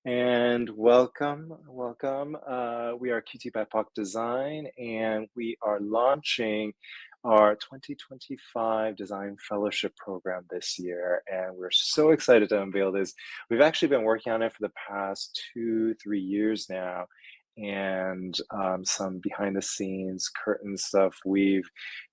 And welcome. We are QTBIPOC Design, and we are launching our 2025 Design Fellowship Program this year. And we're so excited to unveil this. We've actually been working on it for the past 2, 3 years now, and some behind the scenes curtain stuff. We've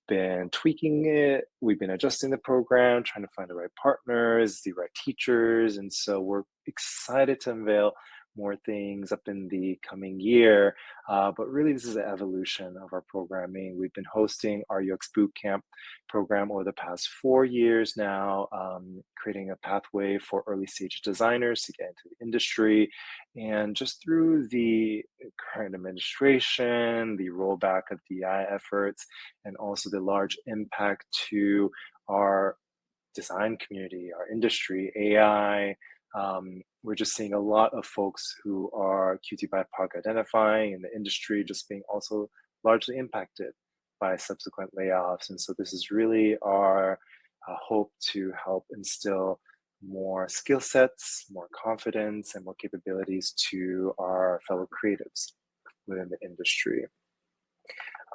been tweaking it, we've been adjusting the program, trying to find the right partners, the right teachers, and so we're excited to unveil more things up in the coming year. But really, this is an evolution of our programming. We've been hosting our UX Bootcamp program over the past 4 years now, creating a pathway for early stage designers to get into the industry. And just through the current administration, the rollback of DI efforts, and also the large impact to our design community, our industry, AI. We're just seeing a lot of folks who are QT BIPOC identifying in the industry just being also largely impacted by subsequent layoffs. And so this is really our hope to help instill more skill sets, more confidence, and more capabilities to our fellow creatives within the industry.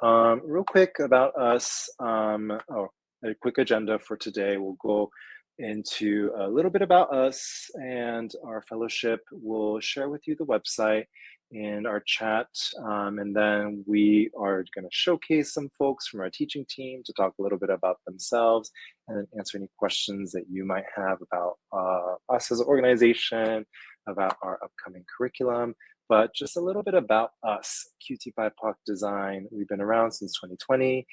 Real quick about us, a quick agenda for today. We'll go into a little bit about us and our fellowship. We'll share with you the website in our chat, and then we are going to showcase some folks from our teaching team to talk a little bit about themselves and then answer any questions that you might have about us as an organization, about our upcoming curriculum. But just a little bit about us, QT BIPOC Design. We've been around since 2020.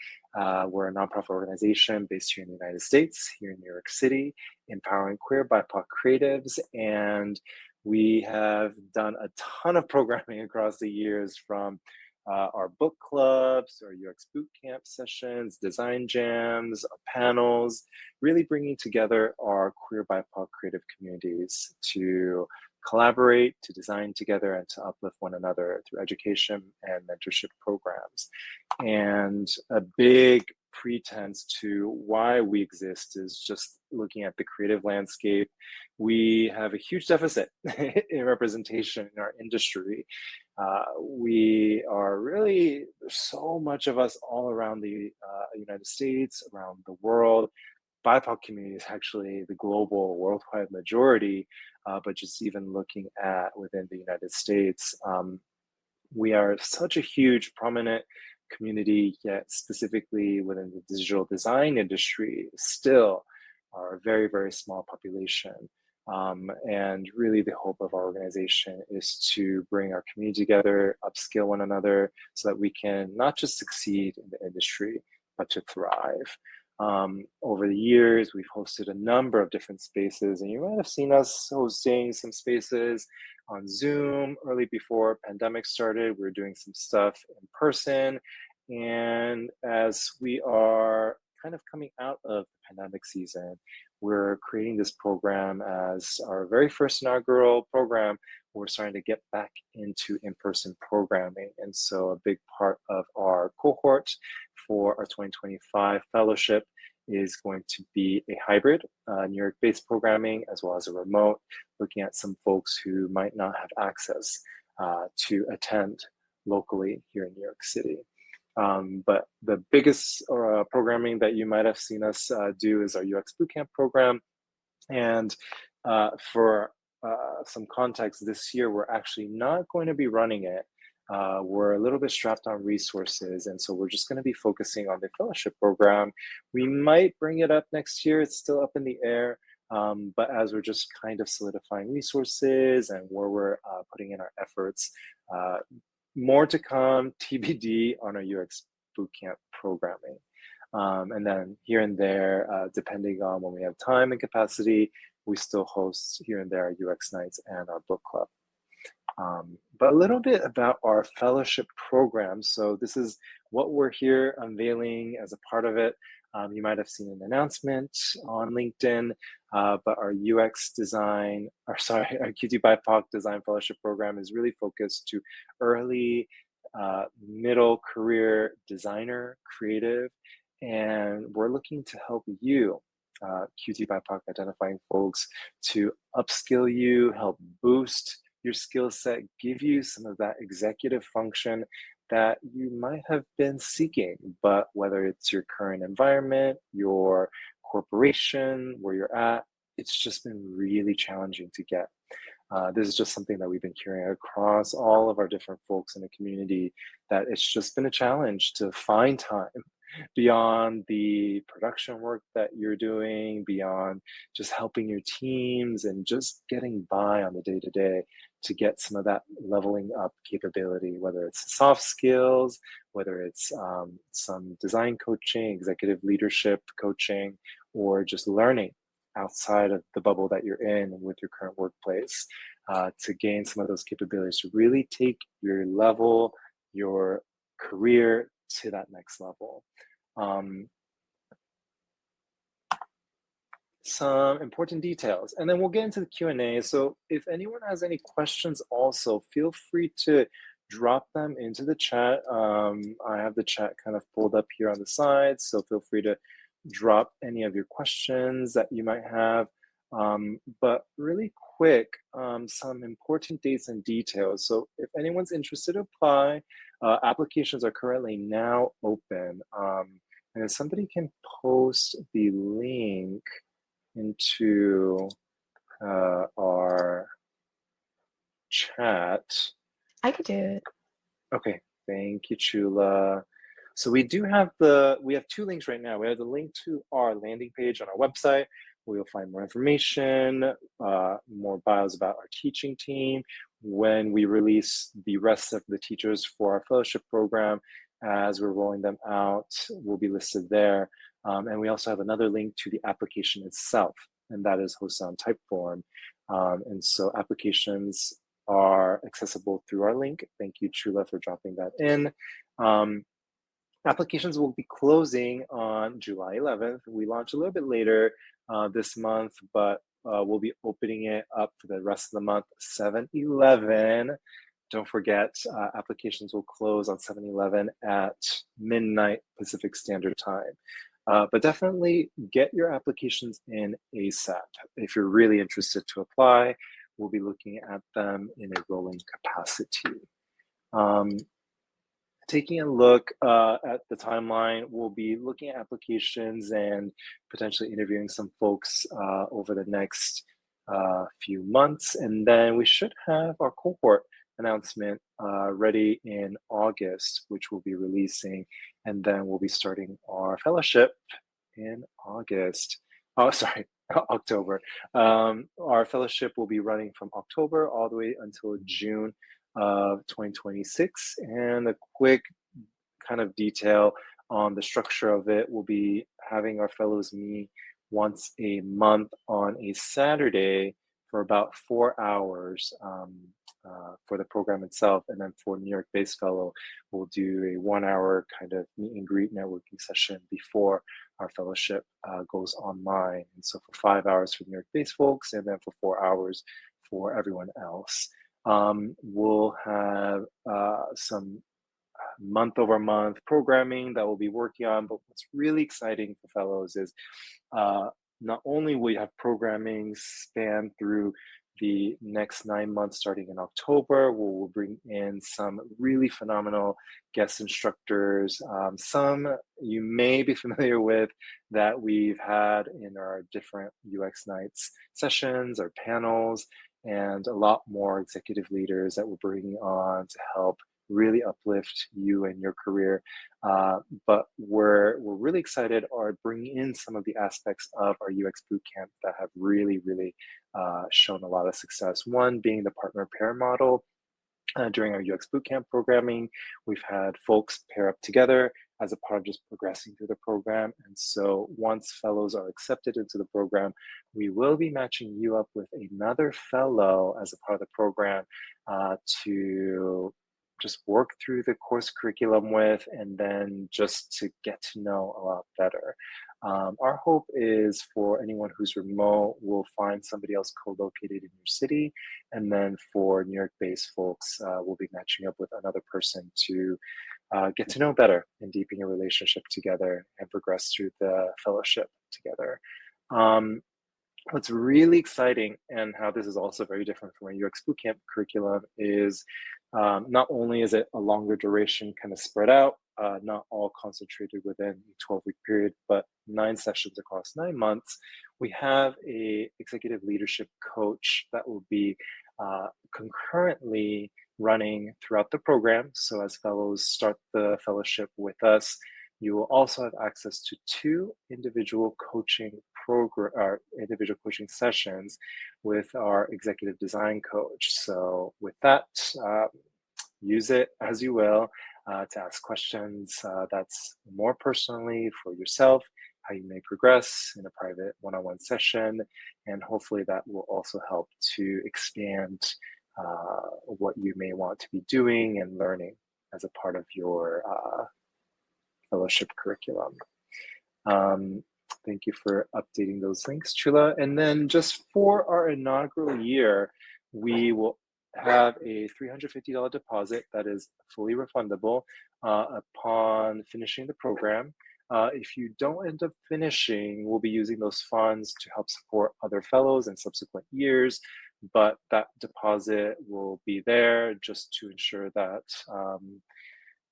We're a nonprofit organization based here in the United States, here in New York City, empowering queer BIPOC creatives. And we have done a ton of programming across the years, from our book clubs, our UX bootcamp sessions, design jams, panels, really bringing together our queer BIPOC creative communities to collaborate, to design together, and to uplift one another through education and mentorship programs. And a big pretense to why we exist is just looking at the creative landscape. We have a huge deficit in representation in our industry. We are really, there's so much of us all around the United States, around the world. BIPOC community is actually the global worldwide majority, but just even looking at within the United States, we are such a huge, prominent community, yet specifically within the digital design industry, still are a very, very small population. And really the hope of our organization is to bring our community together, upskill one another, so that we can not just succeed in the industry, but to thrive. Over the years, we've hosted a number of different spaces, and you might have seen us hosting some spaces on Zoom early before pandemic started. We were doing some stuff in person, and as we are kind of coming out of the pandemic season, we're creating this program as our very first inaugural program. We're starting to get back into in-person programming, and so a big part of our cohort for our 2025 fellowship is going to be a hybrid New York-based programming, as well as a remote, looking at some folks who might not have access to attend locally here in New York City. But the biggest programming that you might have seen us do is our UX Bootcamp program. And for some context, this year we're actually not going to be running it. We're a little bit strapped on resources, and so we're just going to be focusing on the fellowship program. We might bring it up next year. It's still up in the air, but as we're just kind of solidifying resources and where we're putting in our efforts, more to come, TBD on our UX Bootcamp programming. And then here and there, depending on when we have time and capacity, we still host here and there our UX nights and our book club. But a little bit about our fellowship program. So this is what we're here unveiling as a part of it. You might have seen an announcement on LinkedIn, but our QT BIPOC Design Fellowship Program is really focused to early, middle career designer, creative, and we're looking to help you, QT BIPOC identifying folks, to upskill you, help boost your skill set give you some of that executive function that you might have been seeking. But whether it's your current environment, your corporation, where you're at, it's just been really challenging to get. This is just something that we've been hearing across all of our different folks in the community, that it's just been a challenge to find time beyond the production work that you're doing, beyond just helping your teams and just getting by on the day to day to get some of that leveling up capability, whether it's soft skills, whether it's some design coaching, executive leadership coaching, or just learning outside of the bubble that you're in with your current workplace, to gain some of those capabilities to really take your level, your career to that next level. Um, some important details, and then we'll get into the Q&A. So if anyone has any questions also, feel free to drop them into the chat. I have the chat kind of pulled up here on the side, so feel free to drop any of your questions that you might have. But really quick, some important dates and details. So if anyone's interested to apply, applications are currently now open. And if somebody can post the link into our chat. I could do it. Okay, thank you, Chula. So we have two links right now. We have the link to our landing page on our website, where you'll find more information, more bios about our teaching team. When we release the rest of the teachers for our fellowship program, as we're rolling them out, will be listed there. And we also have another link to the application itself, and that is hosted on Typeform. And so applications are accessible through our link. Thank you, Chula, for dropping that in. Applications will be closing on July 11th. We launch a little bit later this month, but we'll be opening it up for the rest of the month, 7/11. Don't forget, applications will close on 7/11 at midnight Pacific Standard Time. But definitely get your applications in ASAP. If you're really interested to apply, we'll be looking at them in a rolling capacity. Taking a look at the timeline, we'll be looking at applications and potentially interviewing some folks over the next few months. And then we should have our cohort announcement ready in August, which we'll be releasing. And then we'll be starting our fellowship in August. Oh, sorry, October. Our fellowship will be running from October all the way until June of 2026. And a quick kind of detail on the structure of it, we'll be having our fellows meet once a month on a Saturday for about 4 hours for the program itself. And then for New York-based fellow, we'll do a 1-hour kind of meet and greet networking session before our fellowship goes online. And so for 5 hours for New York-based folks, and then for 4 hours for everyone else. We'll have some month-over-month programming that we'll be working on, but what's really exciting for fellows is not only will you have programming span through the next 9 months starting in October, we'll bring in some really phenomenal guest instructors. Some you may be familiar with that we've had in our different UX Nights sessions or panels, and a lot more executive leaders that we're bringing on to help really uplift you and your career. But we're really excited are bringing in some of the aspects of our UX bootcamp that have really shown a lot of success. One being the partner pair model. During our UX bootcamp programming, we've had folks pair up together as a part of just progressing through the program. And so once fellows are accepted into the program, we will be matching you up with another fellow as a part of the program to just work through the course curriculum with, and then just to get to know a lot better. Our hope is for anyone who's remote, we'll find somebody else co-located in your city. And then for New York-based folks, we'll be matching up with another person to get to know better and deepen your relationship together and progress through the fellowship together. what's really exciting, and how this is also very different from a UX bootcamp curriculum, is not only is it a longer duration kind of spread out, not all concentrated within a 12-week period, but 9 sessions across 9 months. We have a executive leadership coach that will be concurrently running throughout the program. So as fellows start the fellowship with us, you will also have access to 2 individual coaching individual coaching sessions with our executive design coach. So with that, use it as you will to ask questions that's more personally for yourself, how you may progress in a private one-on-one session, and hopefully that will also help to expand what you may want to be doing and learning as a part of your fellowship curriculum. Thank you for updating those links, Chula. And then just for our inaugural year, we will have a $350 deposit that is fully refundable upon finishing the program. If you don't end up finishing, we'll be using those funds to help support other fellows in subsequent years, but that deposit will be there just to ensure that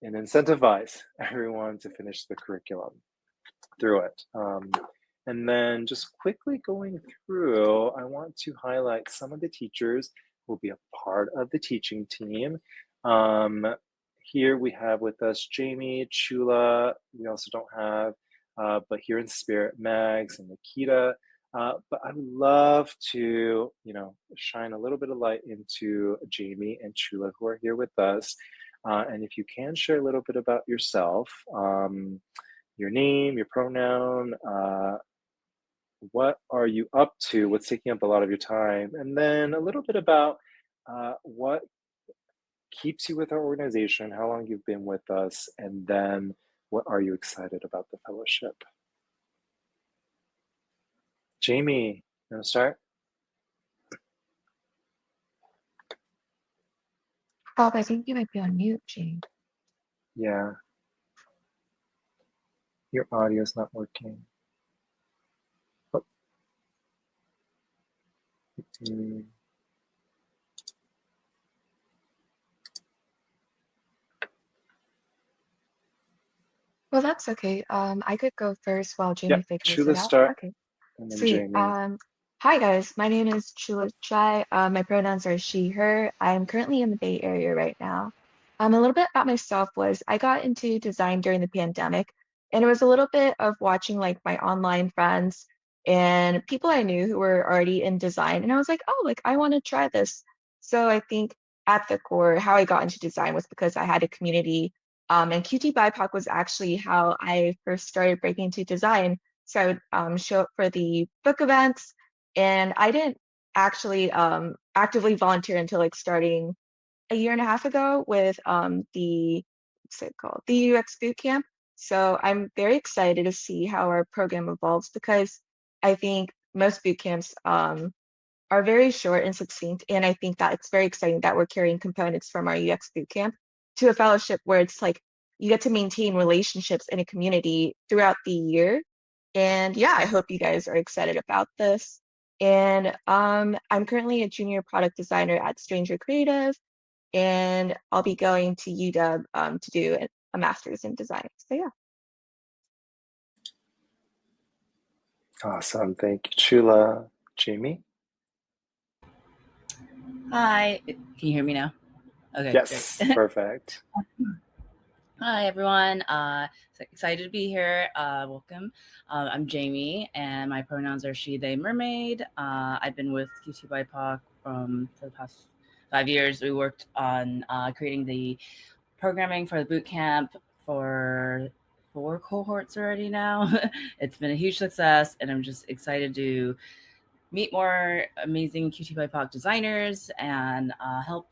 and incentivize everyone to finish the curriculum through it. And then just quickly going through, I want to highlight some of the teachers who will be a part of the teaching team. Here we have with us Jamie, Chula. We also don't have, but here in spirit, Mags and Nikita. But I'd love to, shine a little bit of light into Jamie and Chula who are here with us. And if you can share a little bit about yourself, your name, your pronoun, what are you up to, what's taking up a lot of your time, and then a little bit about what keeps you with our organization, how long you've been with us, and then what are you excited about the fellowship? Jamie, you want to start? Bob, I think you might be on mute, Jane. Yeah. Your audio's not working. Oh. Well, that's okay. I could go first while Jamie Yep, figures it Chula out. start, Okay, and then sweet. Jamie. Hi guys, my name is Chula Chai. My pronouns are she, her. I'm currently in the Bay Area right now. A little bit about myself was I got into design during the pandemic, and it was a little bit of watching like my online friends and people I knew who were already in design, and I was like, oh, like I want to try this. So I think at the core, how I got into design was because I had a community, and QT BIPOC was actually how I first started breaking into design. So I would show up for the book events, and I didn't actually actively volunteer until like starting a year and a half ago with the what's it called, the UX boot camp. So I'm very excited to see how our program evolves because I think most boot camps are very short and succinct, and I think that it's very exciting that we're carrying components from our UX boot camp to a fellowship where it's like you get to maintain relationships in a community throughout the year. And yeah, I hope you guys are excited about this. And I'm currently a junior product designer at Stranger Creative, and I'll be going to UW to do a master's in design. So yeah. Awesome, thank you, Chula. Jamie? Hi, can you hear me now? Okay, Yes, great. perfect. Hi, everyone. Excited to be here. Welcome. I'm Jamie, and my pronouns are she, they, mermaid. I've been with QTBIPOC for the past 5 years. We worked on creating the programming for the boot camp for 4 cohorts already now. It's been a huge success, and I'm just excited to meet more amazing QTBIPOC designers and help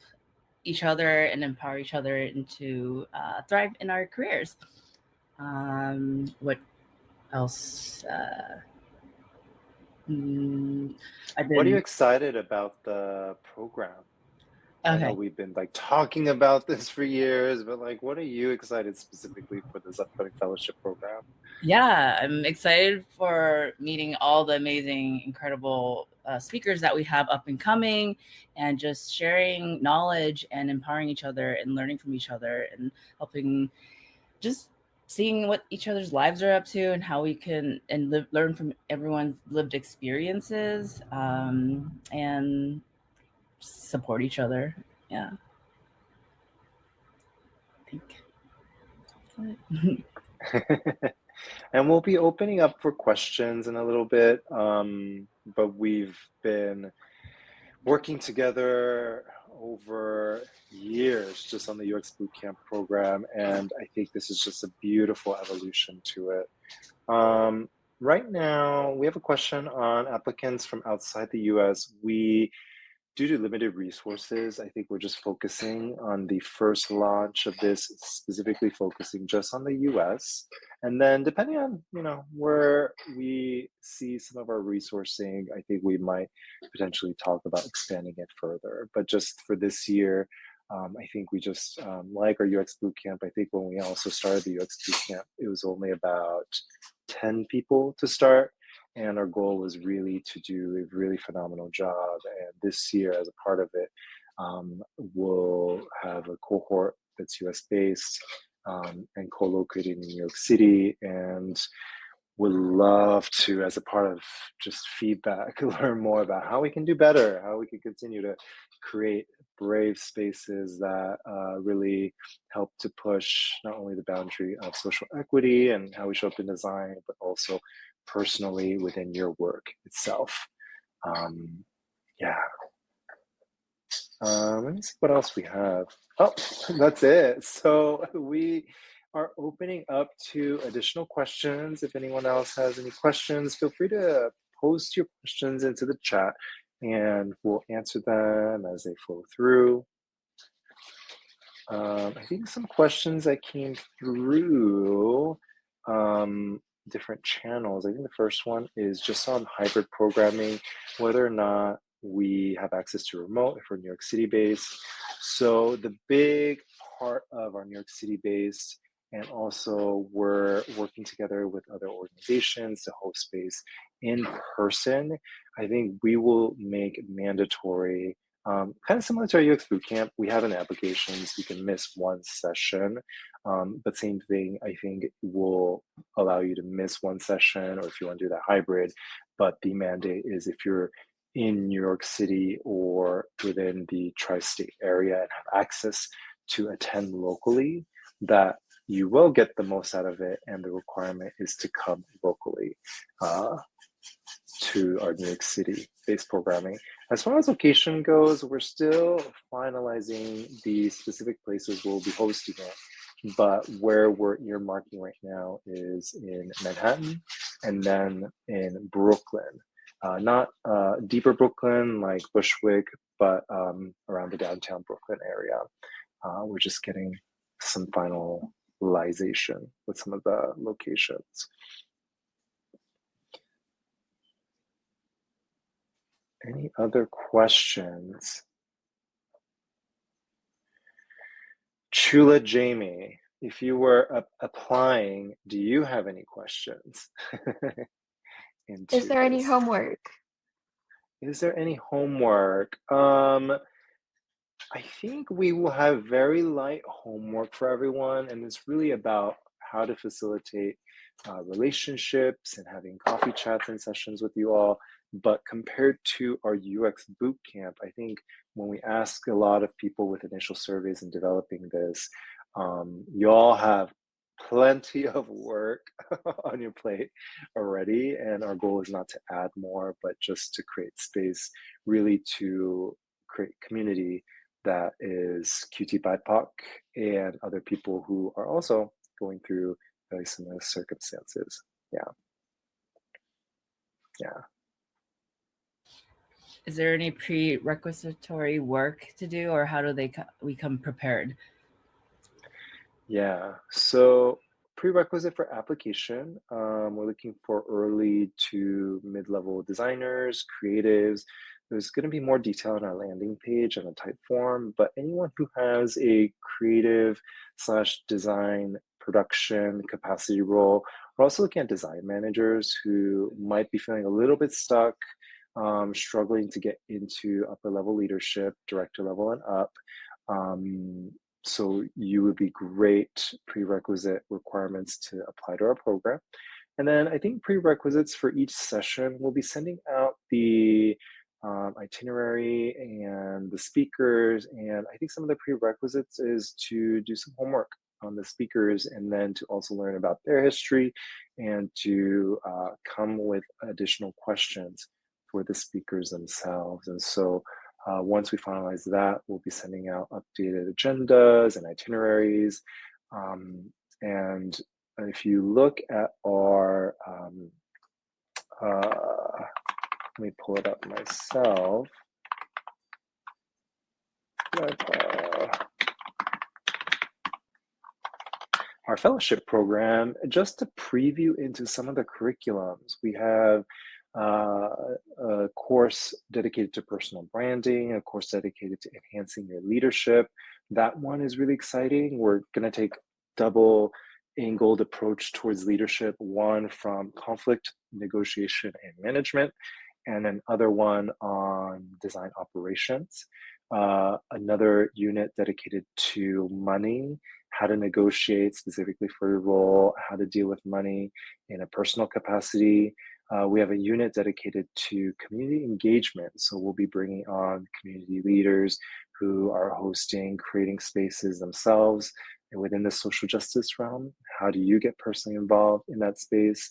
each other and empower each other and to thrive in our careers. What else? What are you excited about the program? I know Okay. we've been like talking about this for years, but like, what are you excited specifically for this upcoming fellowship program? Yeah, I'm excited for meeting all the amazing, incredible speakers that we have up and coming, and just sharing knowledge and empowering each other and learning from each other and helping, just seeing what each other's lives are up to and how we can learn from everyone's lived experiences, and support each other. Yeah, I think that's it. And we'll be opening up for questions in a little bit, but we've been working together over years just on the UX Bootcamp program, and I think this is just a beautiful evolution to it. Right now, we have a question on applicants from outside the US. Due to limited resources, I think we're just focusing on the first launch of this, specifically focusing just on the US. And then depending on, where we see some of our resourcing, I think we might potentially talk about expanding it further. But just for this year, I think we just, like our UX Bootcamp, I think when we also started the UX Bootcamp, it was only about 10 people to start. And our goal was really to do a really phenomenal job. And this year, as a part of it, we'll have a cohort that's US based, and co-located in New York City. And would love to, as a part of just feedback, learn more about how we can do better, how we can continue to create brave spaces that really help to push not only the boundary of social equity and how we show up in design, but also personally within your work itself. Yeah. Let me see what else we have. Oh, that's it. So we are opening up to additional questions. If anyone else has any questions, feel free to post your questions into the chat and we'll answer them as they flow through. I think some questions that came through different channels. I think the first one is just on hybrid programming, whether or not we have access to remote if we're New York City based. So the big part of our New York City based, and also we're working together with other organizations to host space in person. I think we will make mandatory, kind of similar to our UX Bootcamp. We have an applications, you can miss one session, but same thing, I think will allow you to miss one session, or if you want to do that hybrid. But the mandate is if you're in New York City or within the tri-state area and have access to attend locally, that you will get the most out of it, and the requirement is to come locally to our New York City based programming. As far as location goes, we're still finalizing the specific places we'll be hosting it, but where we're earmarking right now is in Manhattan and then in Brooklyn. Not deeper Brooklyn like Bushwick, but around the downtown Brooklyn area. We're just getting some finalization with some of the locations. Any other questions? Chula Jamie, if you were applying, do you have any questions? Is there any homework? Is there any homework? I think we will have very light homework for everyone, and it's really about how to facilitate relationships and having coffee chats and sessions with you all. But compared to our UX Bootcamp, I think when we ask a lot of people with initial surveys in developing this, you all have plenty of work on your plate already, and our goal is not to add more, but just to create space, really to create community that is QT BIPOC and other people who are also going through very similar circumstances. Yeah. Is there any prerequisitory work to do, or how do we come prepared? Yeah, so prerequisite for application, we're looking for early to mid-level designers, creatives. There's going to be more detail on our landing page and a type form, but anyone who has a creative / design production capacity role. We're also looking at design managers who might be feeling a little bit stuck, struggling to get into upper level leadership, director level and up. So you would be great prerequisite requirements to apply to our program. And then I think prerequisites for each session, we'll be sending out the itinerary and the speakers. And I think some of the prerequisites is to do some homework on the speakers and then to also learn about their history and to come with additional questions for the speakers themselves. And so once we finalize that, we'll be sending out updated agendas and itineraries. And if you look at our, let me pull it up myself. Our fellowship program, just to preview into some of the curriculums, we have a course dedicated to personal branding, a course dedicated to enhancing your leadership. That one is really exciting. We're going to take double angled approach towards leadership, one from conflict negotiation and management, and another one on design operations. Another unit dedicated to money, how to negotiate specifically for your role, how to deal with money in a personal capacity. We have a unit dedicated to community engagement. So we'll be bringing on community leaders who are hosting, creating spaces themselves within the social justice realm. How do you get personally involved in that space?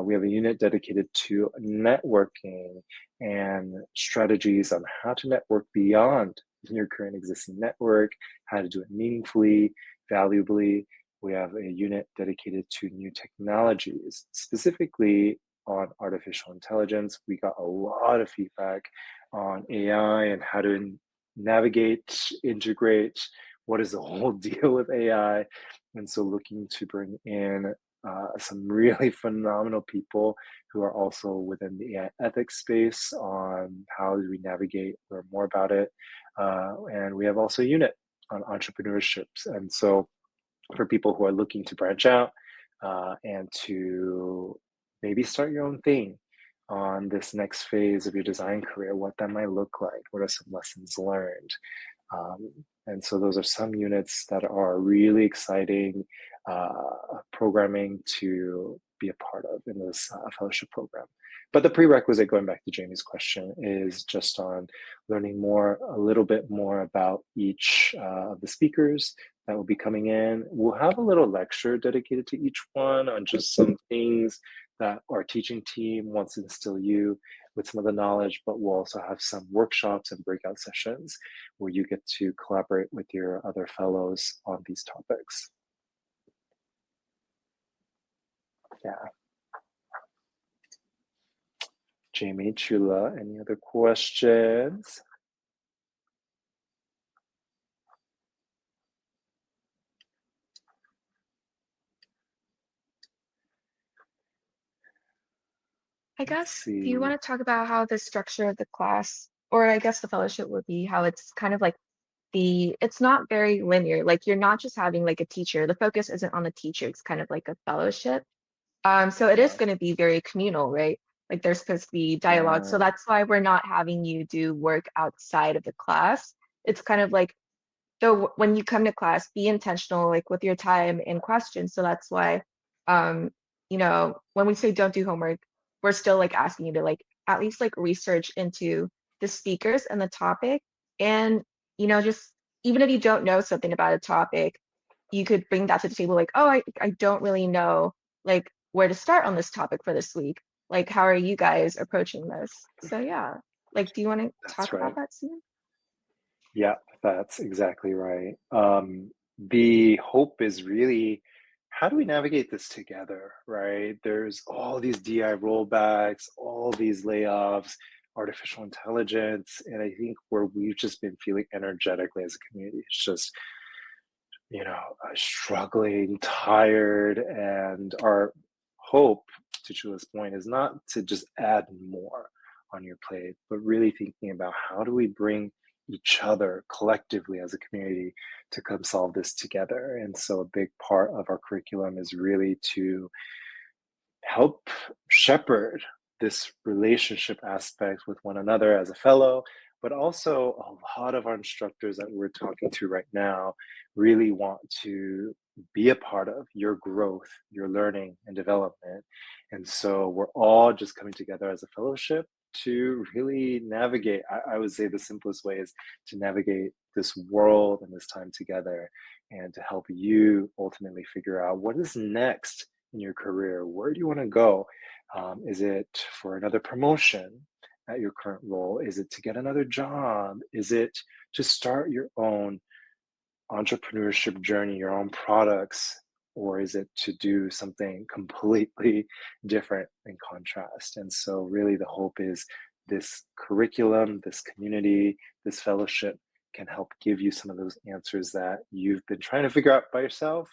We have a unit dedicated to networking and strategies on how to network beyond your current existing network, how to do it meaningfully, valuably. We have a unit dedicated to new technologies, specifically on artificial intelligence. We got a lot of feedback on AI and how to navigate, integrate, what is the whole deal with AI. And so looking to bring in some really phenomenal people who are also within the AI ethics space on how do we navigate, learn more about it. And we have also a unit on entrepreneurships. And so for people who are looking to branch out and to maybe start your own thing on this next phase of your design career, what that might look like, what are some lessons learned. And so those are some units that are really exciting programming to be a part of in this fellowship program. But the prerequisite, going back to Jamie's question, is just on learning a little bit more about each of the speakers that will be coming in. We'll have a little lecture dedicated to each one on just some things that our teaching team wants to instill you with some of the knowledge, but we'll also have some workshops and breakout sessions where you get to collaborate with your other fellows on these topics. Yeah. Jamie, Chula, any other questions? I guess, do you want to talk about how the structure of the class, or I guess the fellowship would be, how it's kind of like it's not very linear. Like you're not just having like a teacher. The focus isn't on the teacher. It's kind of like a fellowship. So it is going to be very communal, right? Like there's supposed to be dialogue. So that's why we're not having you do work outside of the class. It's kind of like, so when you come to class, be intentional, like with your time and questions. So that's why, when we say don't do homework, we're still like asking you to like at least like research into the speakers and the topic. And, just even if you don't know something about a topic, you could bring that to the table like, oh, I don't really know like where to start on this topic for this week. Like, how are you guys approaching this? So yeah, like, do you want to talk about that soon? Yeah, that's exactly right. The hope is really, how do we navigate this together, right? There's all these DI rollbacks, all these layoffs, artificial intelligence, and I think where we've just been feeling energetically as a community, it's just, struggling, tired, and our hope, to Chula's point, is not to just add more on your plate, but really thinking about how do we bring each other collectively as a community to come solve this together. And so a big part of our curriculum is really to help shepherd this relationship aspect with one another as a fellow, but also a lot of our instructors that we're talking to right now really want to be a part of your growth, your learning and development. And so we're all just coming together as a fellowship to really navigate. I would say the simplest way is to navigate this world and this time together, and to help you ultimately figure out what is next in your career. Where do you want to go? Is it for another promotion at your current role? Is it to get another job? Is it to start your own entrepreneurship journey, your own products? Or is it to do something completely different in contrast? And so, really, the hope is this curriculum, this community, this fellowship can help give you some of those answers that you've been trying to figure out by yourself,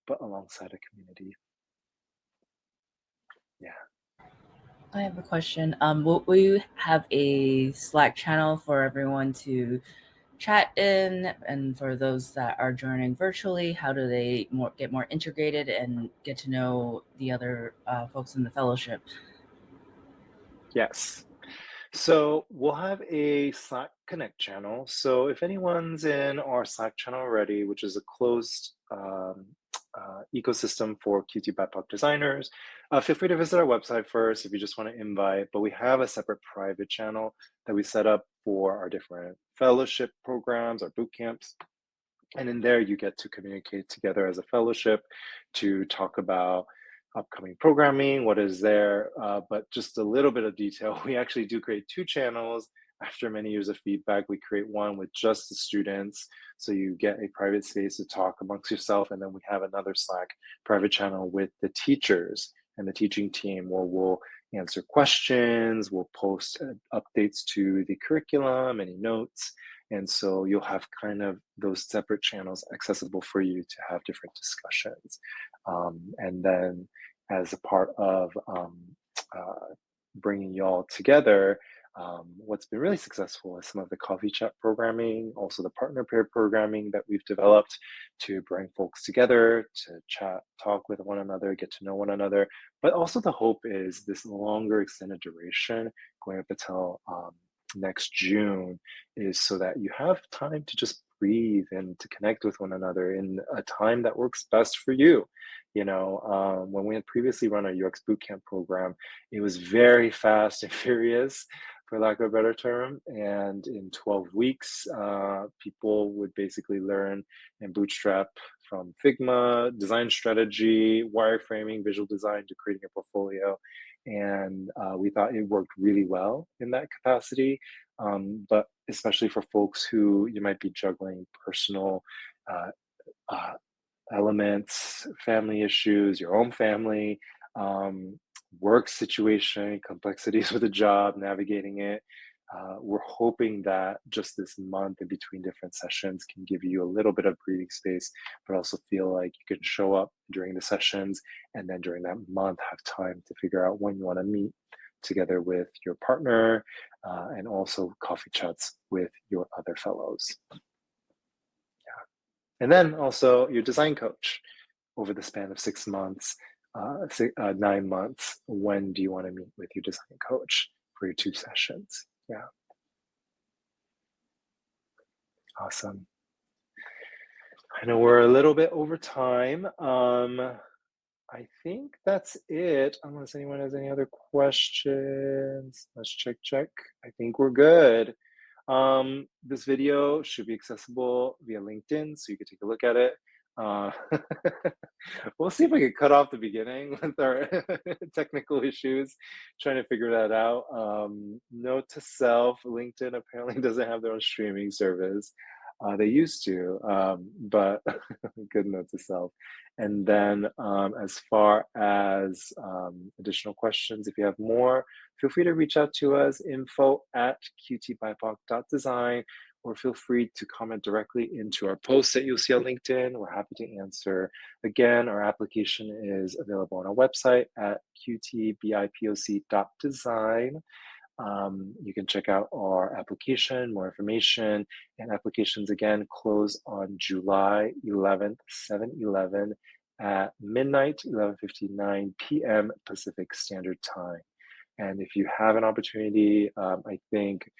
but alongside a community. Yeah. I have a question. Will you have a Slack channel for everyone to chat in, and for those that are joining virtually, how do they get more integrated and get to know the other folks in the fellowship? Yes. So we'll have a Slack Connect channel. So if anyone's in our Slack channel already, which is a closed ecosystem for QTBIPOC designers, feel free to visit our website first if you just want to invite. But we have a separate private channel that we set up for our different fellowship programs, our boot camps. And in there, you get to communicate together as a fellowship to talk about upcoming programming, what is there, but just a little bit of detail. We actually do create two channels. After many years of feedback, we create one with just the students. So you get a private space to talk amongst yourself. And then we have another Slack private channel with the teachers and the teaching team, where we'll answer questions, we'll post updates to the curriculum, any notes. And so you'll have kind of those separate channels accessible for you to have different discussions. And then as a part of bringing y'all together, what's been really successful is some of the coffee chat programming, also the partner pair programming that we've developed to bring folks together to chat, talk with one another, get to know one another. But also the hope is this longer extended duration going up until next June is so that you have time to just breathe and to connect with one another in a time that works best for you. When we had previously run our UX bootcamp program, it was very fast and furious, for lack of a better term. And in 12 weeks, people would basically learn and bootstrap from Figma, design strategy, wireframing, visual design, to creating a portfolio. And we thought it worked really well in that capacity. But especially for folks who you might be juggling personal elements, family issues, your own family, work situation, complexities with a job, navigating it. We're hoping that just this month in between different sessions can give you a little bit of breathing space, but also feel like you can show up during the sessions, and then during that month have time to figure out when you want to meet together with your partner, and also coffee chats with your other fellows. And then also your design coach over the span of 6 months, 9 months. When do you want to meet with your design coach for your 2 sessions? Yeah. Awesome. I know we're a little bit over time. I think that's it, unless anyone has any other questions. Let's check. I think we're good. This video should be accessible via LinkedIn, so you can take a look at it. We'll see if I can cut off the beginning with our technical issues, trying to figure that out. Note to self, LinkedIn apparently doesn't have their own streaming service. They used to, but good note to self. And then as far as additional questions, if you have more, feel free to reach out to us, info@qtbipoc.design, or feel free to comment directly into our posts that you'll see on LinkedIn. We're happy to answer. Again, our application is available on our website at qtbipoc.design. You can check out our application, more information, and applications again close on July 11th, 7/11 at midnight, 11:59 p.m. Pacific Standard Time. And if you have an opportunity, I think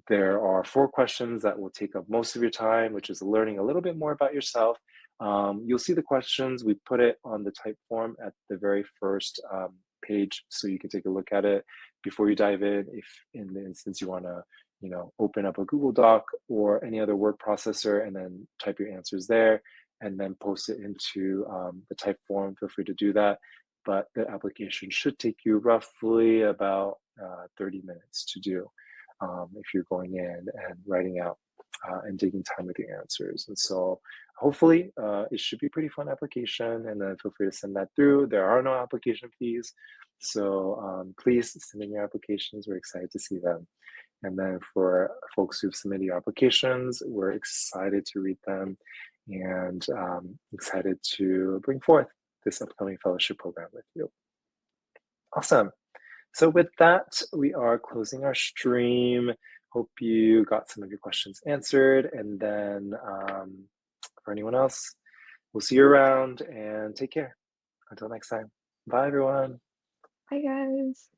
there are 4 questions that will take up most of your time, which is learning a little bit more about yourself. You'll see the questions. We put it on the type form at the very first page, so you can take a look at it before you dive in. If in the instance you want to, open up a Google Doc or any other word processor and then type your answers there and then post it into the type form, feel free to do that. But the application should take you roughly about 30 minutes to do if you're going in and writing out and taking time with your answers. And so hopefully it should be a pretty fun application, and then feel free to send that through. There are no application fees. So please send in your applications. We're excited to see them. And then for folks who've submitted your applications, we're excited to read them and excited to bring forth this upcoming fellowship program with you. Awesome. So with that, we are closing our stream. Hope you got some of your questions answered. And then for anyone else, we'll see you around and take care. Until next time. Bye, everyone. Bye, guys.